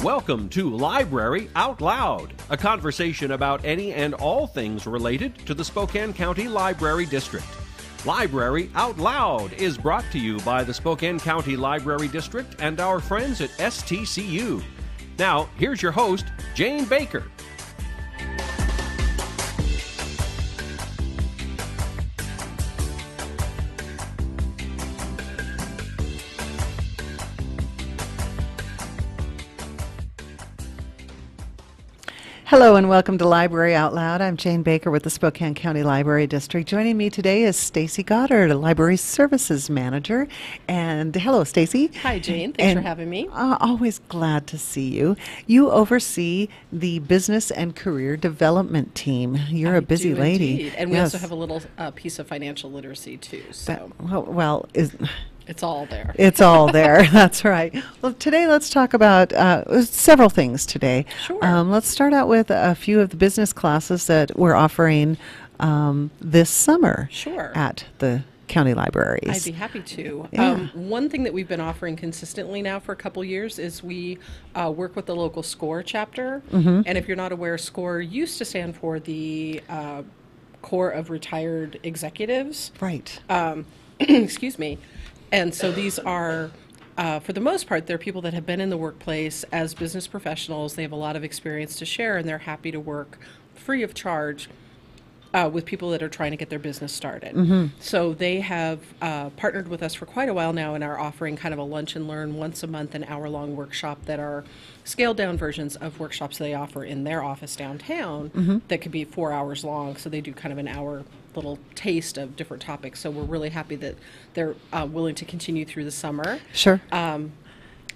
Welcome to Library Out Loud, a conversation about any and all things related to the Spokane County Library District. Library Out Loud is brought to you by the Spokane County Library District and our friends at STCU. Now, here's your host, Jane Baker. Hello and welcome to Library Out Loud. I'm Jane Baker with the Spokane County Library District. Joining me today is Stacey Goddard, a Library Services Manager. And hello, Stacey. Hi, Jane. Thanks for having me. Always glad to see you. You oversee the Business and Career Development Team. You're a busy lady. Indeed. And we also have a little piece of financial literacy, too. So. It's all there. It's all there. That's right. Well, today let's talk about several things today. Sure. Let's start out with a few of the business classes that we're offering this summer at the county libraries. I'd be happy to. Yeah. One thing that we've been offering consistently now for a couple years is we work with the local SCORE chapter. Mm-hmm. And if you're not aware, SCORE used to stand for the Corps of Retired Executives. Right. Excuse me. And so these are, for the most part, they're people that have been in the workplace as business professionals. They have a lot of experience to share, and they're happy to work free of charge with people that are trying to get their business started. Mm-hmm. So they have partnered with us for quite a while now and are offering kind of a lunch and learn once a month, an hour-long workshop that are scaled-down versions of workshops they offer in their office downtown. Mm-hmm. That could be 4 hours long. So they do kind of an hour little taste of different topics. So we're really happy that they're willing to continue through the summer. Sure.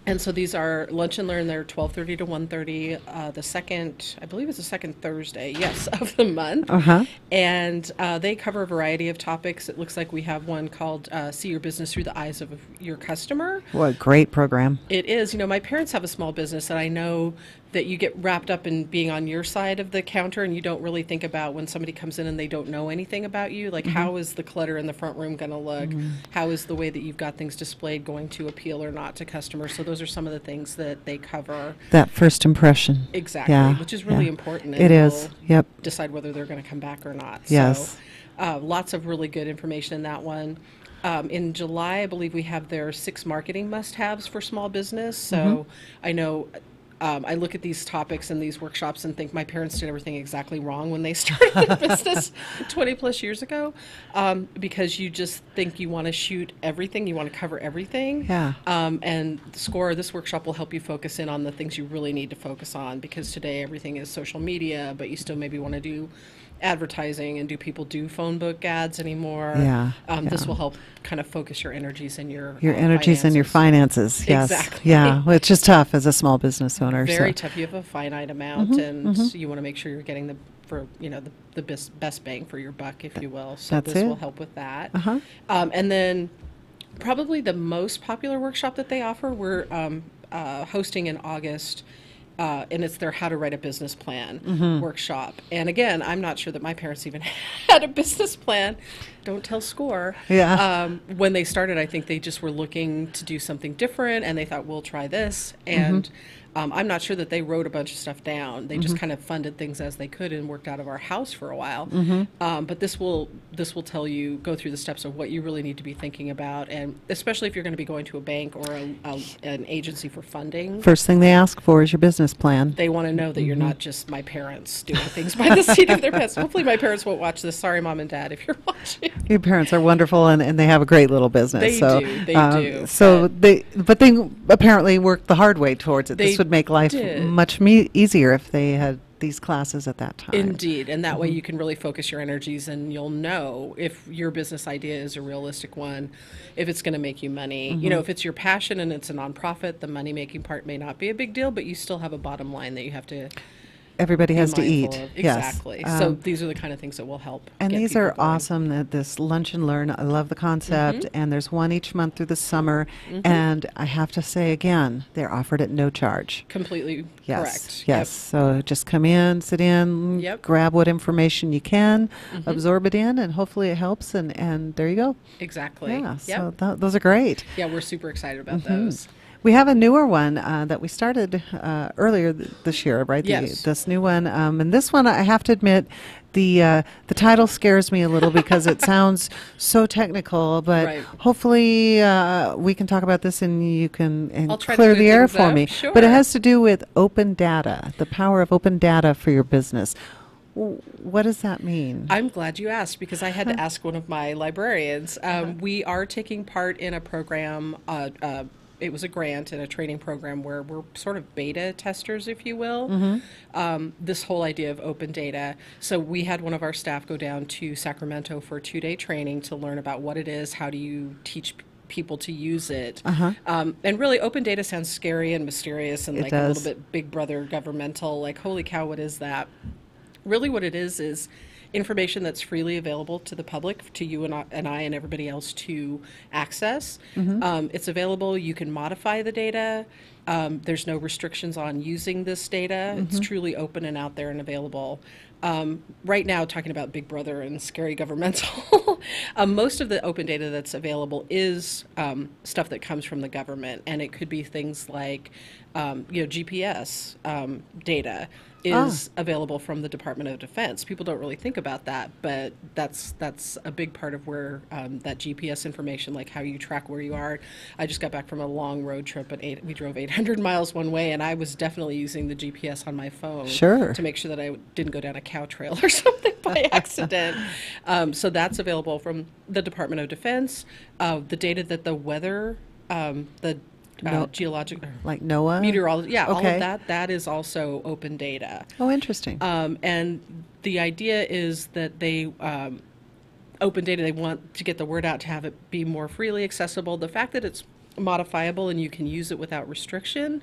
And so these are lunch and learn. They're 12:30 to 1:30. The second, I believe it's the second Thursday, yes, of the month. Uh-huh. And they cover a variety of topics. It looks like we have one called See Your Business Through the Eyes of Your Customer. What a great program. It is. You know, my parents have a small business, and I know that you get wrapped up in being on your side of the counter, and you don't really think about when somebody comes in and they don't know anything about you. Like, mm-hmm. How is the clutter in the front room going to look? Mm-hmm. How is the way that you've got things displayed going to appeal or not to customers? So those are some of the things that they cover. That first impression. Exactly, yeah. Which is really important. It is. Yep. Decide whether they're going to come back or not. Yes. So lots of really good information in that one. In July, I believe we have their 6 marketing must-haves for small business. So mm-hmm. I know I look at these topics and these workshops and think my parents did everything exactly wrong when they started their business 20 plus years ago, because you just think you want to shoot everything, you want to cover everything. Yeah. And SCORE, this workshop will help you focus in on the things you really need to focus on, because today everything is social media, but you still maybe want to do advertising, and do people do phone book ads anymore? Yeah. This will help kind of focus your energies and your energies and your finances. Yes. Exactly. Yeah. Well, it's just tough as a small business owner. Very tough. You have a finite amount, mm-hmm, and mm-hmm. you want to make sure you're getting the best bang for your buck, if you will. So that's this it. will help with that. Uh-huh. And then probably the most popular workshop that they offer, we're hosting in August. And it's their How to Write a Business Plan mm-hmm. workshop. And again, I'm not sure that my parents even had a business plan. Don't tell SCORE. Yeah. When they started, I think they just were looking to do something different, and they thought, we'll try this. And I'm not sure that they wrote a bunch of stuff down. They just kind of funded things as they could and worked out of our house for a while. But this will tell you, go through the steps of what you really need to be thinking about, and especially if you're going to be going to a bank or an agency for funding. First thing they ask for is your business plan. They want to know that you're not just my parents doing things by the seat of their pants. Hopefully my parents won't watch this. Sorry, Mom and Dad, if you're watching. Your parents are wonderful, and they have a great little business. They do. So they apparently worked the hard way towards it. This would make life much easier if they had these classes at that time. Indeed, and that way you can really focus your energies, and you'll know if your business idea is a realistic one, if it's going to make you money. You know, if it's your passion and it's a nonprofit, the money-making part may not be a big deal, but you still have a bottom line that you have to everybody has to eat. Exactly. Yes. So these are the kind of things that will help. And these are awesome. This lunch and learn. I love the concept. And there's one each month through the summer. And I have to say again, they're offered at no charge. Completely correct. Yes. Yep. So just come in, sit in, grab what information you can, absorb it in, and hopefully it helps. And there you go. Exactly. Yeah. So those are great. Yeah, we're super excited about those. We have a newer one that we started earlier this year, right? Yes. This new one, and this one, I have to admit, the title scares me a little because it sounds so technical. But Right. hopefully, we can talk about this, and you can I'll try to clear clear the air things for up. me. Sure. But it has to do with open data, the power of open data for your business. What does that mean? I'm glad you asked because I had to ask one of my librarians. We are taking part in a program. It was a grant and a training program where we're sort of beta testers, if you will. This whole idea of open data. So we had one of our staff go down to Sacramento for a 2-day training to learn about what it is, how do you teach people to use it. And really, open data sounds scary and mysterious and like a little bit Big Brother governmental, like, holy cow, what is that? Really what it is information that's freely available to the public, to you and I and everybody else to access. It's available. You can modify the data. There's no restrictions on using this data. It's truly open and out there and available. Right now, talking about Big Brother and scary governmental, most of the open data that's available is stuff that comes from the government, and it could be things like, GPS data is available from the Department of Defense. People don't really think about that, but that's a big part of where that GPS information, like how you track where you are. I just got back from a long road trip, we drove 800 miles one way, and I was definitely using the GPS on my phone to make sure that I didn't go down a cow trail or something by accident. So that's available from the Department of Defense. The data that the weather, geologic, like NOAA, meteorology, all of that is also open data. Oh, interesting. And the idea is that they open data, they want to get the word out to have it be more freely accessible. The fact that it's modifiable and you can use it without restriction,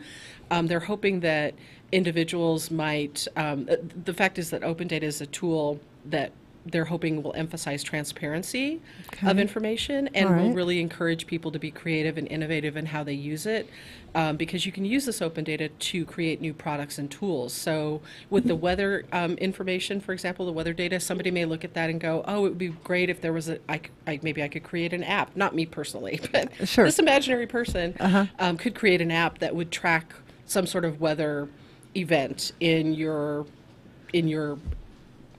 they're hoping that individuals might, the fact is that open data is a tool that they're hoping will emphasize transparency of information and will really encourage people to be creative and innovative in how they use it, because you can use this open data to create new products and tools. So with the weather information, for example, the weather data, somebody may look at that and go, oh, it would be great if there was maybe I could create an app, not me personally, but this imaginary person could create an app that would track some sort of weather event in your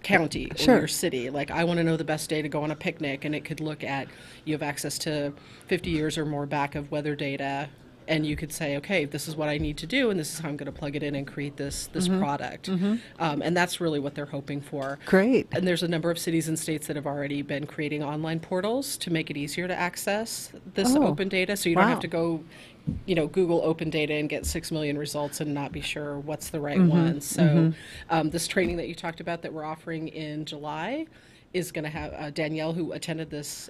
county or your city. Like, I want to know the best day to go on a picnic, and it could look at, you have access to 50 years or more back of weather data, and you could say, okay, this is what I need to do, and this is how I'm going to plug it in and create this product. And that's really what they're hoping for. Great. And there's a number of cities and states that have already been creating online portals to make it easier to access this open data, so you don't have to go Google open data and get 6 million results and not be sure what's the right one. So this training that you talked about that we're offering in July is going to have Danielle, who attended this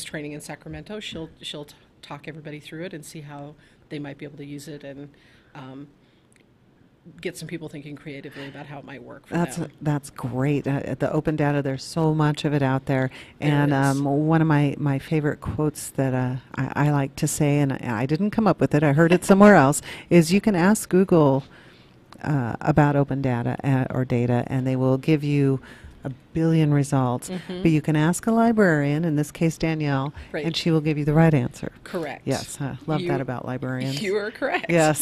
training in Sacramento. She'll talk everybody through it and see how they might be able to use it and get some people thinking creatively about how it might work for them. That's great. The open data, there's so much of it out there. And one of my favorite quotes that I like to say, and I didn't come up with it, I heard it somewhere else, is you can ask Google about open data or data, and they will give you a billion results. But you can ask a librarian, in this case Danielle, and she will give you the right answer. Correct. Yes, love that about librarians. You are correct. Yes.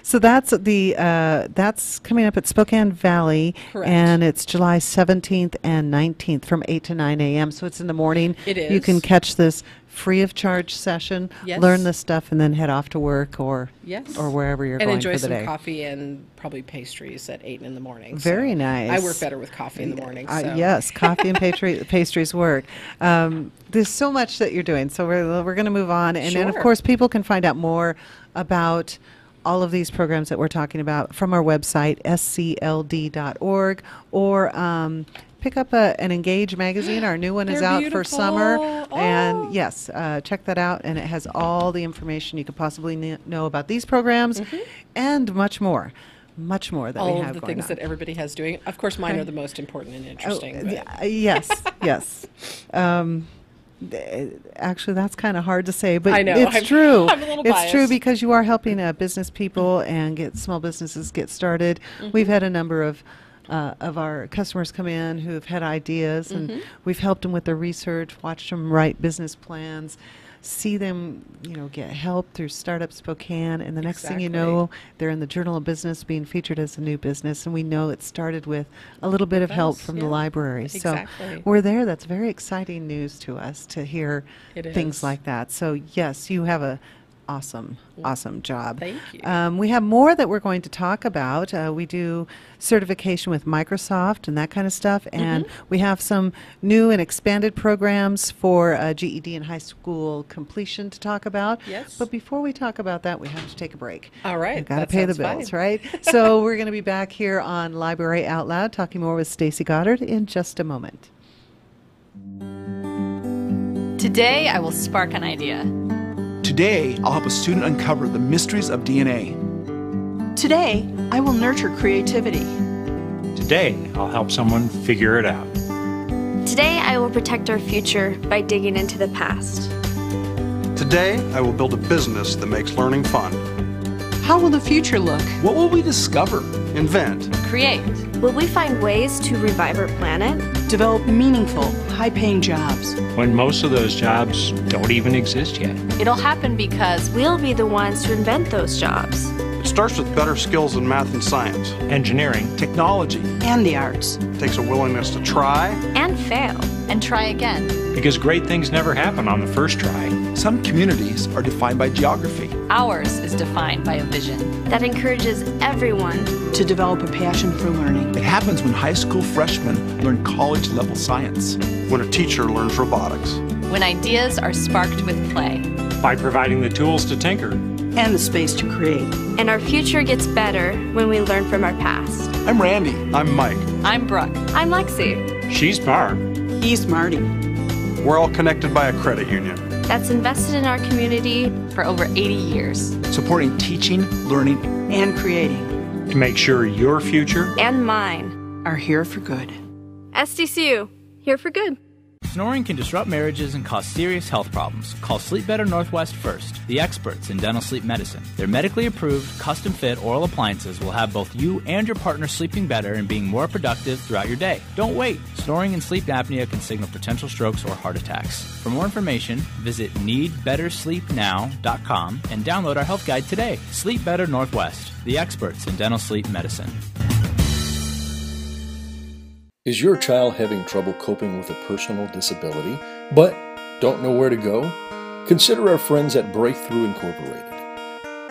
So that's that's coming up at Spokane Valley, and it's July 17th and 19th from 8 to 9 a.m. So it's in the morning. It is. You can catch this free of charge session, learn this stuff, and then head off to work or wherever you're going for the day. And enjoy some coffee and probably pastries at 8 in the morning. Very nice. I work better with coffee in the morning. So. Yes, coffee and pastries work. There's so much that you're doing, so we're going to move on. And then, of course, people can find out more about all of these programs that we're talking about from our website, scld.org, or pick up an Engage magazine. Our new one is out for summer. And yes, check that out. And it has all the information you could possibly know about these programs and much more. Much more that we have going on. All of the things that everybody has doing. Of course, mine are the most important and interesting. Yes, yes. Actually, that's kind of hard to say, but I know. It's true. I'm a little biased. It's true because you are helping business people and get small businesses get started. We've had a number of our customers come in who've had ideas, and we've helped them with their research, watched them write business plans, see them, get help through Startup Spokane, and the next thing you know, they're in the Journal of Business being featured as a new business, and we know it started with a little bit of help from the library. Exactly. So we're there. That's very exciting news to us to hear things like that. So yes, you have a awesome job. Thank you. We have more that we're going to talk about. We do certification with Microsoft and that kind of stuff, and we have some new and expanded programs for GED and high school completion to talk about. Yes. But before we talk about that, we have to take a break. All right. We've got to pay the bills, right? So we're going to be back here on Library Out Loud talking more with Stacey Goddard in just a moment. Today, I will spark an idea. Today, I'll help a student uncover the mysteries of DNA. Today, I will nurture creativity. Today, I'll help someone figure it out. Today, I will protect our future by digging into the past. Today, I will build a business that makes learning fun. How will the future look? What will we discover? Invent. Create. Will we find ways to revive our planet? Develop meaningful, high-paying jobs. When most of those jobs don't even exist yet. It'll happen because We'll be the ones to invent those jobs. It starts with better skills in math and science. Engineering. Technology. And the arts. It takes a willingness to try. And fail. and try again. Because great things never happen on the first try. Some communities are defined by geography. Ours is defined by a vision that encourages everyone to develop a passion for learning. It happens when high school freshmen learn college-level science. When a teacher learns robotics. when ideas are sparked with play. By providing the tools to tinker. And the space to create. And our future gets better when we learn from our past. I'm Randy. I'm Mike. I'm Brooke. I'm Lexi. She's Barb. He's Marty. We're all connected by a credit union. That's invested in our community For over 80 years. Supporting teaching, learning, And creating. To make sure your future and mine Are here for good. SDCU, here for good. Snoring can disrupt marriages and cause serious health problems. Call Sleep Better Northwest first, the experts in dental sleep medicine. Their medically approved, custom-fit oral appliances will have both you and your partner sleeping better and being more productive throughout your day. Don't wait. Snoring and sleep apnea can signal potential strokes or heart attacks. For more information, visit needbettersleepnow.com and download our health guide today. Sleep Better Northwest, the experts in dental sleep medicine. Is your child having trouble coping with a personal disability, but don't know where to go? Consider our friends at Breakthrough Incorporated.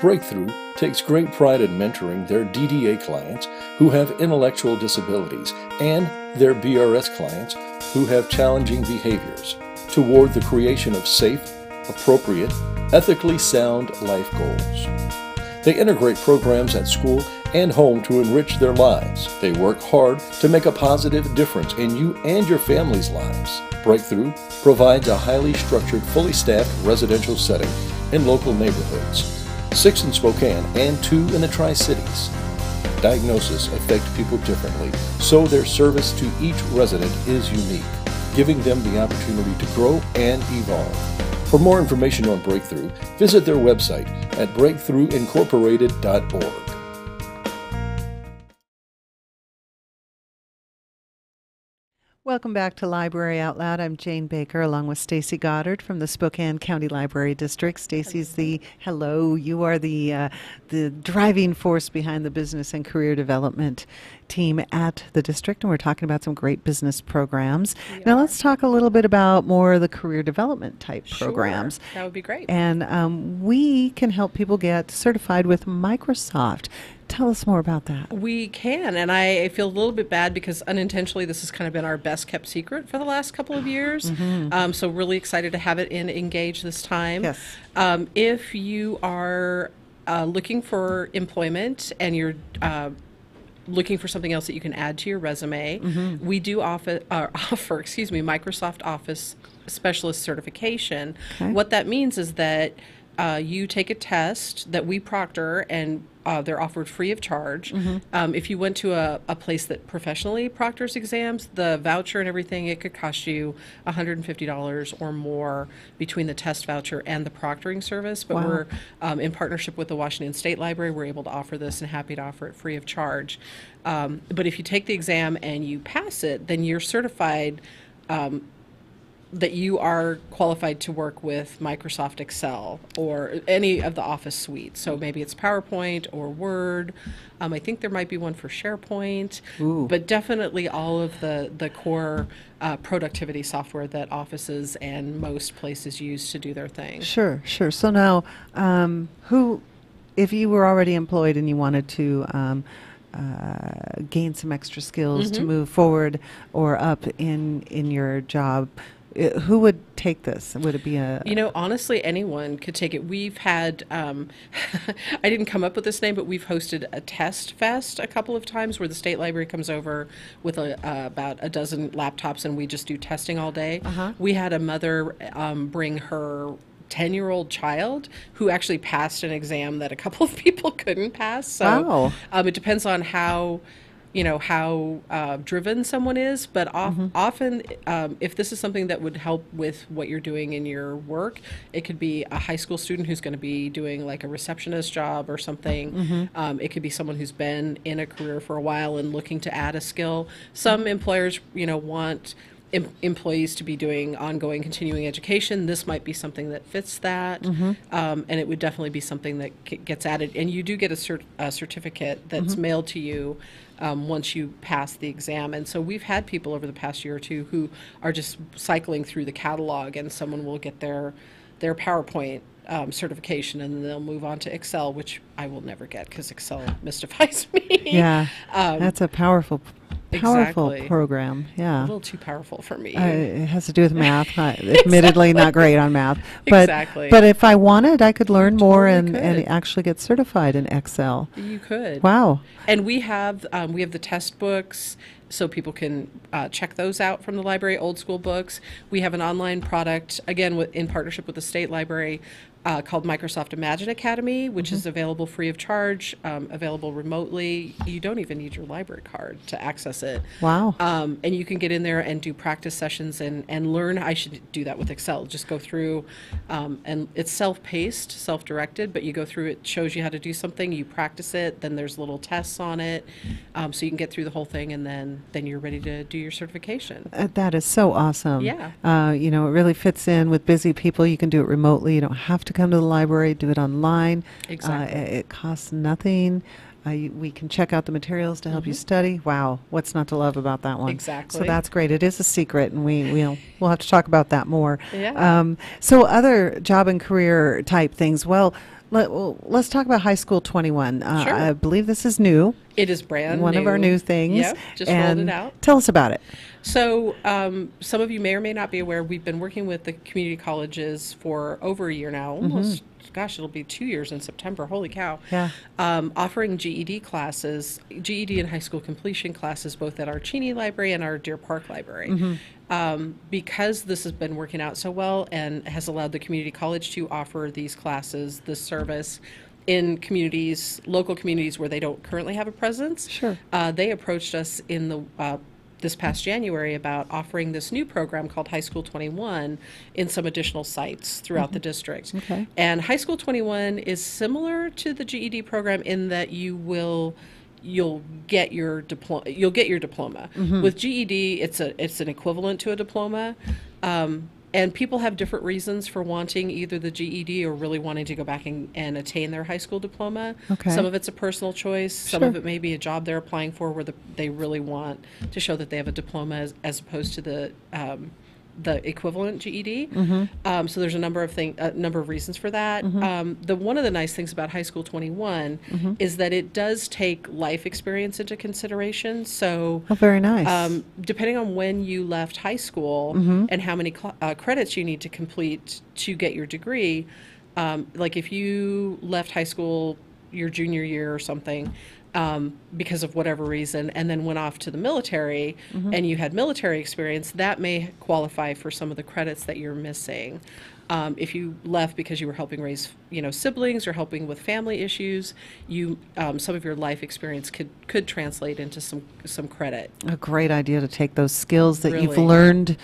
Breakthrough takes great pride in mentoring their DDA clients who have intellectual disabilities and their BRS clients who have challenging behaviors toward the creation of safe, appropriate, ethically sound life goals. They integrate programs at school and home to enrich their lives. They work hard to make a positive difference in you and your family's lives. Breakthrough provides a highly structured, fully staffed residential setting in local neighborhoods, 6 in Spokane and 2 in the Tri-Cities. Diagnoses affect people differently, so their service to each resident is unique, giving them the opportunity to grow and evolve. For more information on Breakthrough, visit their website at breakthroughincorporated.org. Welcome back to Library Out Loud. I'm Jane Baker along with Stacey Goddard from the Spokane County Library District. Stacey's you are the driving force behind the business and career development team at the district, and we're talking about some great business programs. Now let's talk a little bit about more of the career development type programs. Sure. That would be great. And we can help people get certified with Microsoft. Tell us more about that. We can, and I feel a little bit bad because unintentionally this has kind of been our best kept secret for the last couple of years. So really excited to have it in Engage this time. Yes. If you are looking for employment and you're looking for something else that you can add to your resume, we do offer Microsoft Office Specialist Certification. Okay. What that means is that you take a test that we proctor, and they're offered free of charge. If you went to a place that professionally proctors exams, the voucher and everything, it could cost you $150 or more between the test voucher and the proctoring service. But we're in partnership with the Washington State Library. We're able to offer this and happy to offer it free of charge. But if you take the exam and you pass it, then you're certified that you are qualified to work with Microsoft Excel or any of the Office suite. So maybe it's PowerPoint or Word. I think there might be one for SharePoint, but definitely all of the core productivity software that offices and most places use to do their thing. Sure. So now, if you were already employed and you wanted to gain some extra skills to move forward or up in your job, who would take this? Would it be a... honestly, anyone could take it. We've had, I didn't come up with this name, but we've hosted a test fest a couple of times where the state library comes over with about a dozen laptops and we just do testing all day. We had a mother bring her 10-year-old child who actually passed an exam that a couple of people couldn't pass. So it depends on how driven someone is, but often if this is something that would help with what you're doing in your work, it could be a high school student who's going to be doing like a receptionist job or something. It could be someone who's been in a career for a while and looking to add a skill. Some employers, want employees to be doing ongoing continuing education. This might be something that fits that, and it would definitely be something that gets added. And you do get a certificate that's mailed to you once you pass the exam. And so we've had people over the past year or two who are just cycling through the catalog, and someone will get their PowerPoint certification, and then they'll move on to Excel, which I will never get because Excel mystifies me. Yeah, that's a powerful program. Yeah, a little too powerful for me. It has to do with math. Admittedly, not great on math. But, exactly. But if I wanted, I could learn more and actually get certified in Excel. You could. Wow. And we have the test books, so people can check those out from the library, old school books. We have an online product, again, in partnership with the state library, called Microsoft Imagine Academy, which is available free of charge, available remotely. You don't even need your library card to access it. Wow. And you can get in there and do practice sessions and learn. I should do that with Excel. Just go through, and it's self-paced, self-directed, but you go through, it shows you how to do something, you practice it, then there's little tests on it, so you can get through the whole thing, and then you're ready to do your certification. That is so awesome. Yeah. It really fits in with busy people. You can do it remotely. You don't have to come to the library, do it online. Exactly. It costs nothing. We can check out the materials to help you study. Wow, what's not to love about that one? Exactly. So that's great. It is a secret, and we'll have to talk about that more. Yeah. So other job and career type things. Well, let's talk about High School 21. Sure. I believe this is new. It is brand One new. of our new things. Yep, just rolled it out. Tell us about it. So some of you may or may not be aware, we've been working with the community colleges for over a year now, almost, it'll be 2 years in September, holy cow. Yeah. Offering GED classes, GED and high school completion classes, both at our Cheney Library and our Deer Park Library. Because this has been working out so well and has allowed the community college to offer these classes, this service, in communities, local communities where they don't currently have a presence. Sure. They approached us in the this past January about offering this new program called High School 21 in some additional sites throughout the district. Okay. And High School 21 is similar to the GED program in that you'll get your diploma. With GED, it's an equivalent to a diploma. And people have different reasons for wanting either the GED or really wanting to go back and attain their high school diploma. Okay. Some of it's a personal choice. Some of it may be a job they're applying for where they really want to show that they have a diploma as opposed to the equivalent GED. So there's a number of reasons for that. One of the nice things about High School 21 is that it does take life experience into consideration. So very nice. Depending on when you left high school and how many credits you need to complete to get your degree, like if you left high school your junior year or something, because of whatever reason, and then went off to the military, and you had military experience, that may qualify for some of the credits that you're missing. If you left because you were helping raise, siblings or helping with family issues, some of your life experience could translate into some credit. A great idea to take those skills that you've Really. learned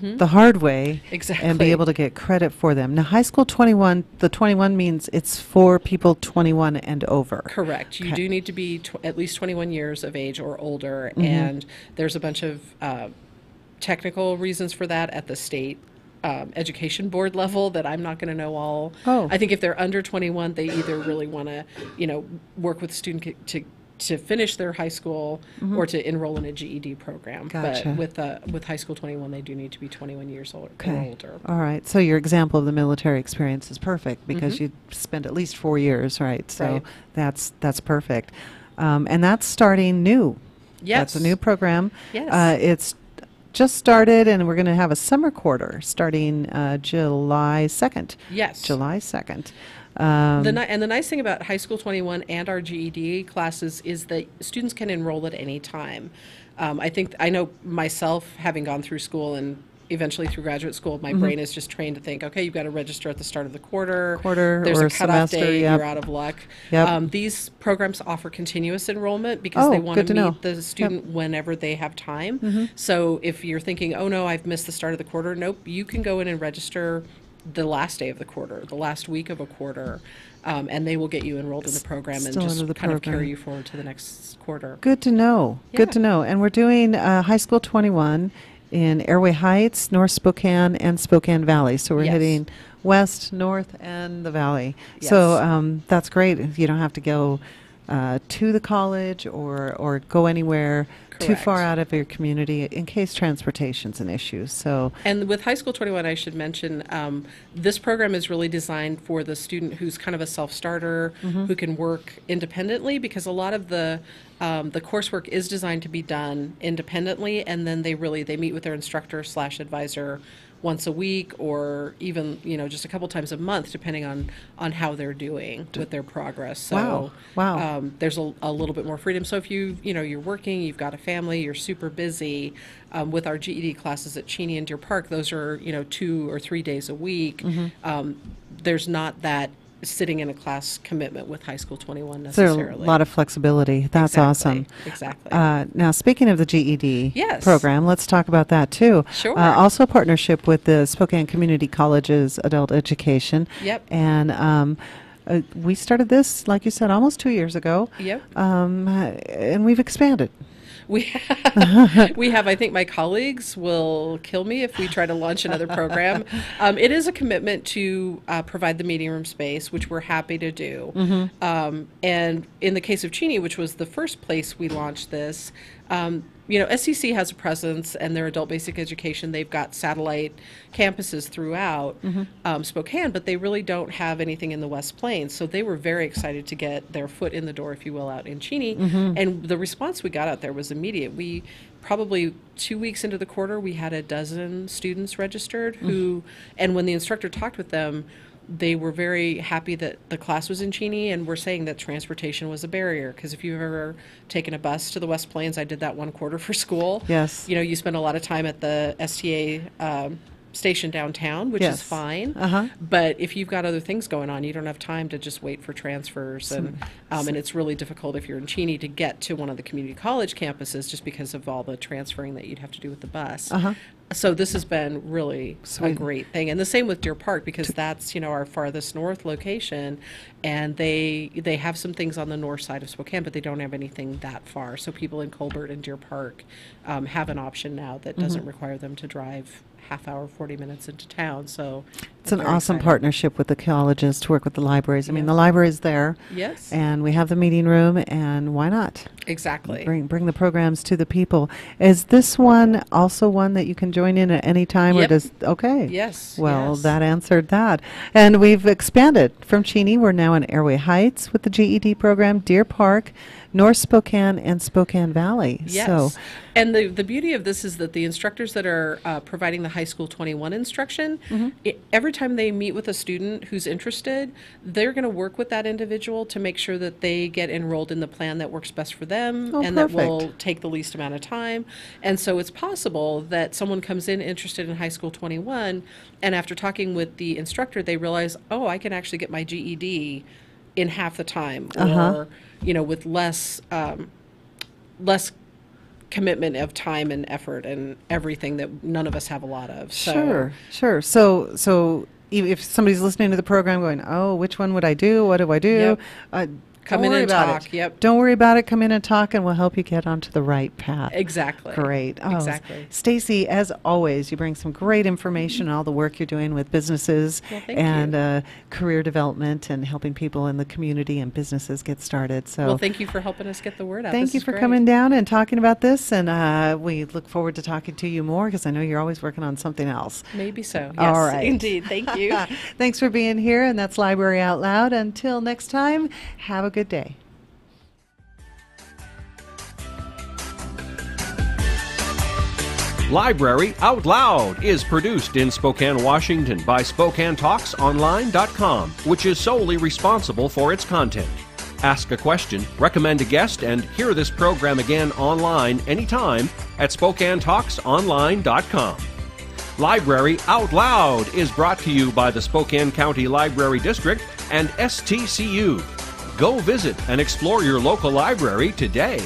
the hard way Exactly. and be able to get credit for them. Now, High School 21, the 21 means it's for people 21 and over. Correct. You Okay. do need to be at least 21 years of age or older, and there's a bunch of technical reasons for that at the state education board level that I'm not going to know all. Oh. I think if they're under 21, they either really want to, work with the student to finish their high school or to enroll in a GED program. Gotcha. But with high school 21, they do need to be 21 years old or older. All right. So your example of the military experience is perfect because you spent at least 4 years, right? So that's perfect. And that's starting new. Yes. That's a new program. Yes. It's just started, and we're going to have a summer quarter starting July 2nd. Yes. July 2nd. And the nice thing about High School 21 and our GED classes is that students can enroll at any time. I know myself, having gone through school and eventually through graduate school, my brain is just trained to think, okay, you've got to register at the start of the quarter. There's or a cutoff semester, date. yep. You're out of luck. Yep. These programs offer continuous enrollment because they want to meet the student whenever they have time. So if you're thinking, oh no, I've missed the start of the quarter, nope, you can go in and register the last day of the quarter, the last week of a quarter, and they will get you enrolled in the program and just kind of carry you forward to the next quarter. Good to know. Yeah. Good to know. And we're doing High School 21 in Airway Heights, North Spokane, and Spokane Valley. So we're hitting west, north, and the valley. Yes. So that's great. You don't have to go to the college or go anywhere too far out of your community in case transportation's an issue. So, and with High School 21, I should mention this program is really designed for the student who's kind of a self-starter, who can work independently, because a lot of the coursework is designed to be done independently, and then they meet with their instructor/advisor once a week, or even just a couple times a month, depending on how they're doing with their progress. So wow. There's a little bit more freedom. So if you're working, you've got a family, you're super busy, with our GED classes at Cheney and Deer Park, those are 2 or 3 days a week. There's not that sitting in a class commitment with High School 21 necessarily. There's a lot of flexibility. That's awesome. Exactly. Now, speaking of the GED Yes. program, let's talk about that too. Sure. Also, partnership with the Spokane Community Colleges Adult Education. Yep. And we started this, like you said, almost 2 years ago. Yep. And we've expanded. We have, I think my colleagues will kill me if we try to launch another program. It is a commitment to provide the meeting room space, which we're happy to do. And in the case of Cheney, which was the first place we launched this, SCC has a presence, and their adult basic education, they've got satellite campuses throughout Spokane, but they really don't have anything in the West Plains. So they were very excited to get their foot in the door, if you will, out in Cheney. And the response we got out there was immediate. We probably 2 weeks into the quarter, we had a dozen students registered and when the instructor talked with them, they were very happy that the class was in Cheney, and were saying that transportation was a barrier. Because if you've ever taken a bus to the West Plains, I did that one quarter for school. Yes. You spend a lot of time at the STA station downtown, which is fine. But if you've got other things going on, you don't have time to just wait for transfers. And it's really difficult if you're in Cheney to get to one of the community college campuses, just because of all the transferring that you'd have to do with the bus. So this has been really a great thing. And the same with Deer Park, because that's, our farthest north location. And they have some things on the north side of Spokane, but they don't have anything that far. So people in Colbert and Deer Park have an option now that doesn't require them to drive half hour, 40 minutes into town. So it's an awesome partnership with the colleges to work with the libraries. I mean, the library's there. Yes. And we have the meeting room, and why not? Exactly. Bring the programs to the people. Is this one also one that you can join in at any time? Yep. Or does okay. Yes. Well, yes. that answered that. And we've expanded from Cheney. We're now in Airway Heights with the GED program, Deer Park, North Spokane, and Spokane Valley. Yes. So, and the beauty of this is that the instructors that are providing the High School 21 instruction, every time they meet with a student who's interested, they're going to work with that individual to make sure that they get enrolled in the plan that works best for them and that will take the least amount of time. And so it's possible that someone comes in interested in High School 21, and after talking with the instructor, they realize, oh, I can actually get my GED in half the time, or with less commitment of time and effort and everything that none of us have a lot of. So. Sure. So if somebody's listening to the program going, oh, which one would I do? What do I do? Yep. Come Don't in worry and about talk. it. Yep. Don't worry about it. Come in and talk, and we'll help you get onto the right path. Exactly. Great. Oh, Exactly. Stacey, as always, you bring some great information on all the work you're doing with businesses and career development and helping people in the community and businesses get started. So, well, thank you for helping us get the word out. Thank you for coming down and talking about this, and we look forward to talking to you more because I know you're always working on something else. Maybe so. Yes, all right. Indeed. Thank you. Thanks for being here, and that's Library Out Loud. Until next time, have a good day. Library Out Loud is produced in Spokane, Washington by SpokaneTalksOnline.com, which is solely responsible for its content. Ask a question, recommend a guest, and hear this program again online anytime at SpokaneTalksOnline.com. Library Out Loud is brought to you by the Spokane County Library District and STCU. Go visit and explore your local library today.